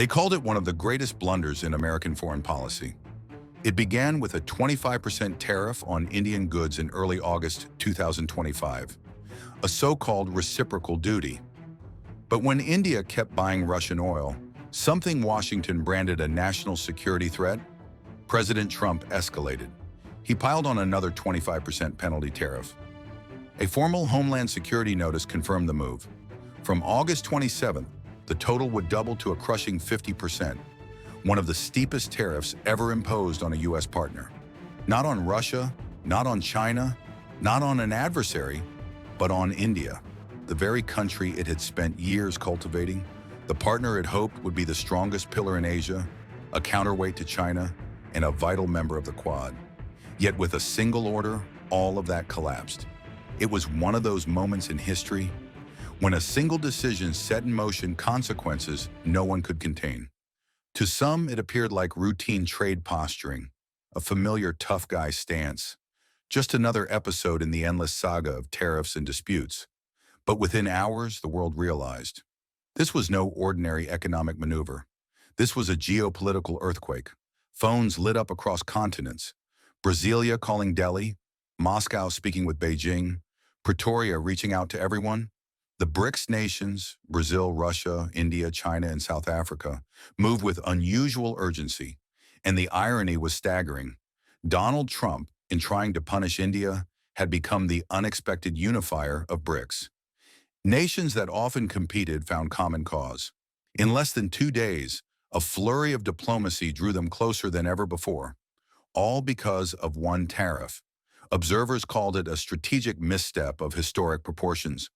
They called it one of the greatest blunders in American foreign policy. It began with a 25% tariff on Indian goods in early August 2025, a so-called reciprocal duty. But when India kept buying Russian oil, something Washington branded a national security threat, President Trump escalated. He piled on another 25% penalty tariff. A formal Homeland Security notice confirmed the move. From August 27th, the total would double to a crushing 50%, one of the steepest tariffs ever imposed on a U.S. partner. Not on Russia, not on China, not on an adversary, but on India, the very country it had spent years cultivating, the partner it hoped would be the strongest pillar in Asia, a counterweight to China, and a vital member of the Quad. Yet with a single order, all of that collapsed. It was one of those moments in history when a single decision set in motion consequences no one could contain. To some, it appeared like routine trade posturing, a familiar tough guy stance, just another episode in the endless saga of tariffs and disputes. But within hours, the world realized this was no ordinary economic maneuver. This was a geopolitical earthquake. Phones lit up across continents. Brasilia calling Delhi, Moscow speaking with Beijing, Pretoria reaching out to everyone. The BRICS nations, Brazil, Russia, India, China, and South Africa, moved with unusual urgency, and the irony was staggering. Donald Trump, in trying to punish India, had become the unexpected unifier of BRICS. Nations that often competed found common cause. In less than 2 days, a flurry of diplomacy drew them closer than ever before, all because of one tariff. Observers called it a strategic misstep of historic proportions.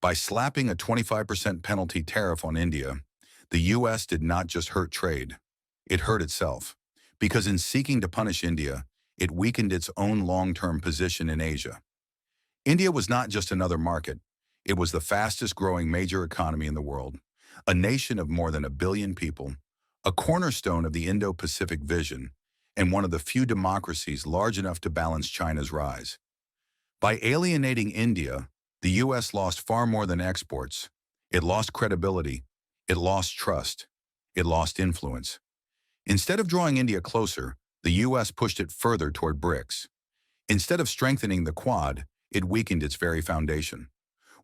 By slapping a 25% penalty tariff on India, the U.S. did not just hurt trade, it hurt itself. Because in seeking to punish India, it weakened its own long-term position in Asia. India was not just another market, it was the fastest-growing major economy in the world, a nation of more than 1 billion people, a cornerstone of the Indo-Pacific vision, and one of the few democracies large enough to balance China's rise. By alienating India, the U.S. lost far more than exports. It lost credibility, it lost trust, it lost influence. Instead of drawing India closer, the U.S. pushed it further toward BRICS. Instead of strengthening the Quad, it weakened its very foundation.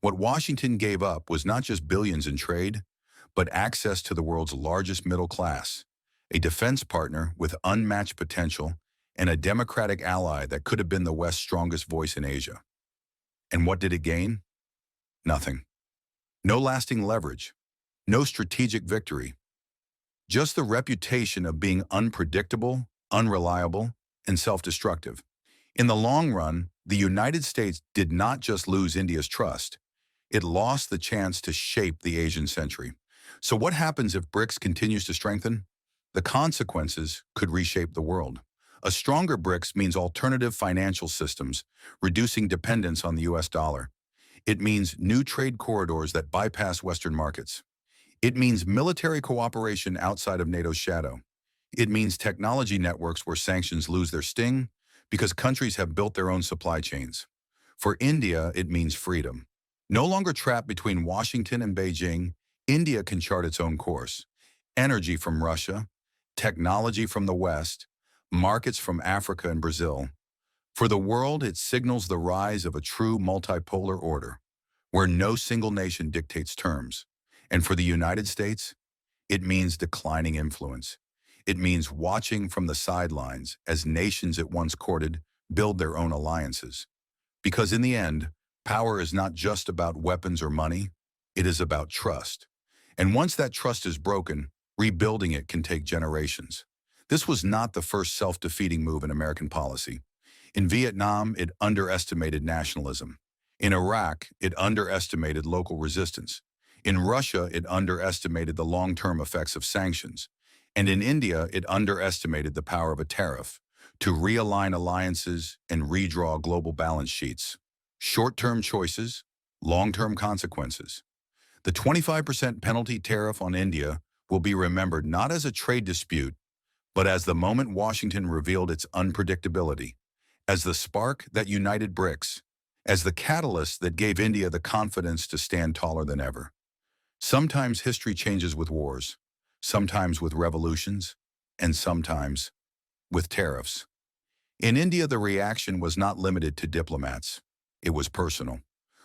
What Washington gave up was not just billions in trade, but access to the world's largest middle class, a defense partner with unmatched potential, and a democratic ally that could have been the West's strongest voice in Asia. And what did it gain? Nothing. No lasting leverage. No strategic victory. Just the reputation of being unpredictable, unreliable, and self-destructive. In the long run, the United States did not just lose India's trust. It lost the chance to shape the Asian century. So what happens if BRICS continues to strengthen? The consequences could reshape the world. A stronger BRICS means alternative financial systems, reducing dependence on the U.S. dollar. It means new trade corridors that bypass Western markets. It means military cooperation outside of NATO's shadow. It means technology networks where sanctions lose their sting because countries have built their own supply chains. For India, it means freedom. No longer trapped between Washington and Beijing, India can chart its own course. Energy from Russia, technology from the West, markets from Africa and Brazil. For the world, it signals the rise of a true multipolar order, where no single nation dictates terms. And for the United States, it means declining influence. It means watching from the sidelines as nations it once courted build their own alliances. Because in the end, power is not just about weapons or money, it is about trust. And once that trust is broken, rebuilding it can take generations. This was not the first self-defeating move in American policy. In Vietnam, it underestimated nationalism. In Iraq, it underestimated local resistance. In Russia, it underestimated the long-term effects of sanctions. And in India, it underestimated the power of a tariff to realign alliances and redraw global balance sheets. Short-term choices, long-term consequences. The 25% penalty tariff on India will be remembered not as a trade dispute, but as the moment Washington revealed its unpredictability, as the spark that united BRICS, as the catalyst that gave India the confidence to stand taller than ever. Sometimes history changes with wars, sometimes with revolutions, and sometimes with tariffs. In India, the reaction was not limited to diplomats. It was personal.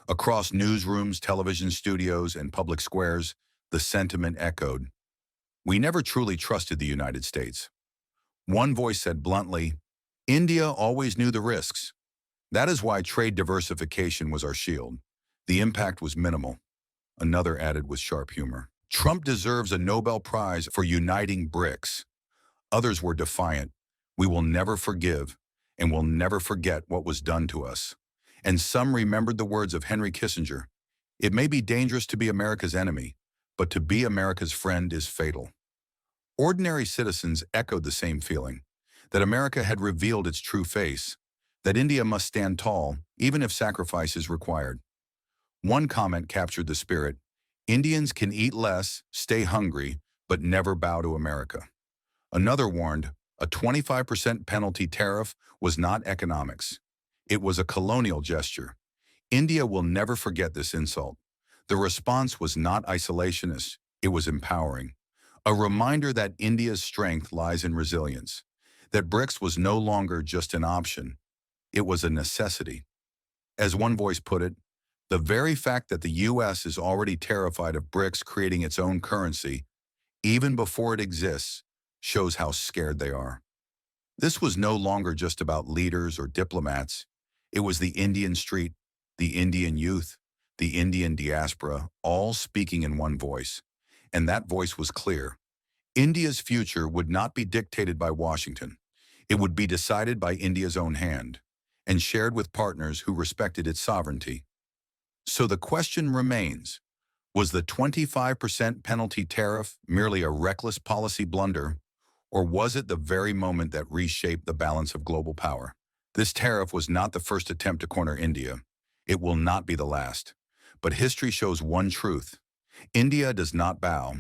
Across newsrooms, television studios, and public squares, the sentiment echoed. We never truly trusted the United States. One voice said bluntly, India always knew the risks. That is why trade diversification was our shield. The impact was minimal. Another added with sharp humor. Trump deserves a Nobel Prize for uniting BRICS. Others were defiant. We will never forgive, and will never forget what was done to us. And some remembered the words of Henry Kissinger. It may be dangerous to be America's enemy, but to be America's friend is fatal. Ordinary citizens echoed the same feeling, that America had revealed its true face, that India must stand tall, even if sacrifice is required. One comment captured the spirit. Indians can eat less, stay hungry, but never bow to America. Another warned, a 25% penalty tariff was not economics. It was a colonial gesture. India will never forget this insult. The response was not isolationist, it was empowering. A reminder that India's strength lies in resilience, that BRICS was no longer just an option, it was a necessity. As one voice put it, the very fact that the U.S. is already terrified of BRICS creating its own currency, even before it exists, shows how scared they are. This was no longer just about leaders or diplomats. It was the Indian street, the Indian youth, the Indian diaspora, all speaking in one voice. And that voice was clear. India's future would not be dictated by Washington. It would be decided by India's own hand, and shared with partners who respected its sovereignty. So the question remains, was the 25% penalty tariff merely a reckless policy blunder, or was it the very moment that reshaped the balance of global power? This tariff was not the first attempt to corner India. It will not be the last. But history shows one truth. India does not bow.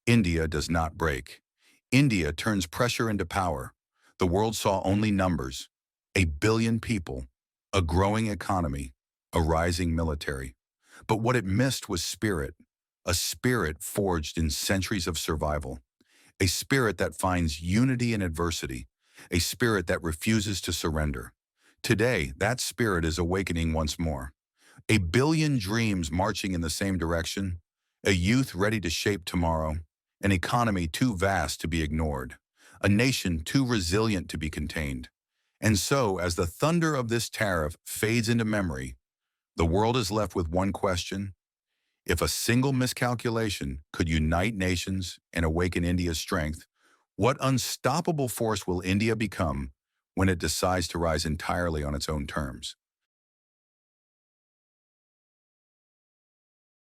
India does not break. India turns pressure into power. The world saw only numbers. 1 billion people, a growing economy, a rising military. But what it missed was spirit, a spirit forged in centuries of survival, a spirit that finds unity in adversity, a spirit that refuses to surrender. Today, that spirit is awakening once more. 1 billion dreams marching in the same direction, a youth ready to shape tomorrow, an economy too vast to be ignored, a nation too resilient to be contained. And so, as the thunder of this tariff fades into memory, the world is left with one question. If a single miscalculation could unite nations and awaken India's strength, what unstoppable force will India become when it decides to rise entirely on its own terms?